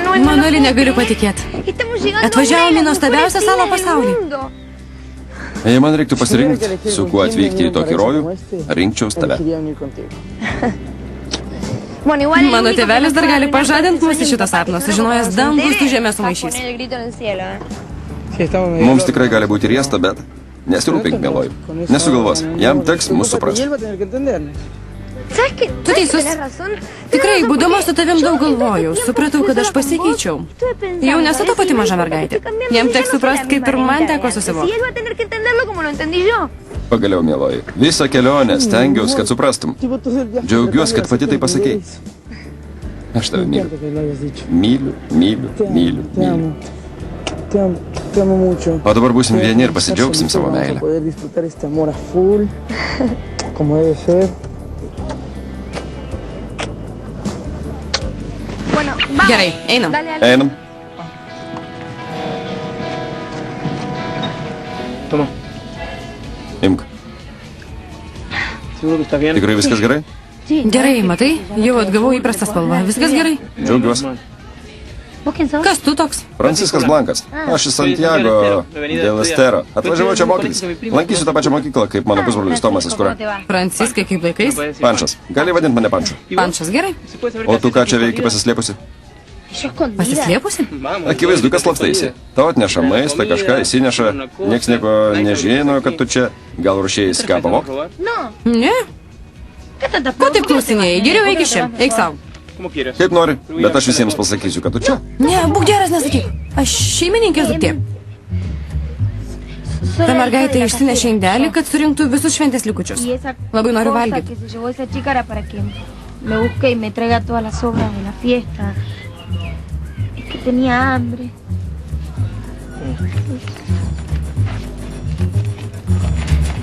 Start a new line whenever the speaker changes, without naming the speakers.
Manueli, negaliu patikėti. Atvažiavome į nuostabiausią salą pasaulyje.
Jei man reiktų pasirinkti, su kuo atvykti į tokį rojų, rinkčiaus tave.
Mano tėvelis dar gali pažadinti mus į šitą sapną, sužinojęs dangus su žemė sumaišys.
Mums tikrai gali būti riesta, bet nesirūpink, mieloji. Nesugalvos, jam teks mūsų suprasti.
Tu teisus. Tikrai, būdama su tavim daug galvojau, supratau, kad aš pasikeičiau. Jau nesu ta pati maža mergaitė. Jam teks suprasti, kaip ir man teko susivokti.
Pagaliau, mieloji, visą kelionę stengiausi, kad suprastum. Džiaugiuosi, kad pati tai pasakei. Aš tave myliu. Myliu, myliu, myliu, myliu. O dabar būsim vieni ir pasidžiaugsim savo meilę.
Gerai, einam.
Einam. Imk. Tikrai viskas gerai?
Gerai, matai, jau atgavau įprastą spalvą. Viskas gerai?
Džiaugiuosi.
Kas tu toks?
Franciskas Blankas. Aš iš Santiago del Estero. Atvažiavau čia mokytis. Lankysiu tą pačią mokyklą, kaip mano pusbrolis Tomasas, kuria.
Franciskai kaip laikais?
Pančas. Gali vadinti mane Panču.
Pančas, gerai.
O tu ką čia veiki pasislėpusi?
Pasislėpusi?
Akivaizdu, kas slapstaisi. Tau atneša maistą, kažką įsineša. Niekas nieko nežino, kad tu čia. Gal ruošėjai ką pavok?
Ne. Ko taip klausinėjai? Geriau eik iš čia. Eik savo.
Kaip nori, bet aš visiems pasakysiu, kad tu čia.
Ne, būk geras, nesakyk. Aš šeimininkės duktė. Ta mergaitė išsinešė indelį, kad surinktų visus šventės likučius. Labai noriu valgyti.
Me busque y me traiga todas las sobras de la fiesta. Es que tenía hambre.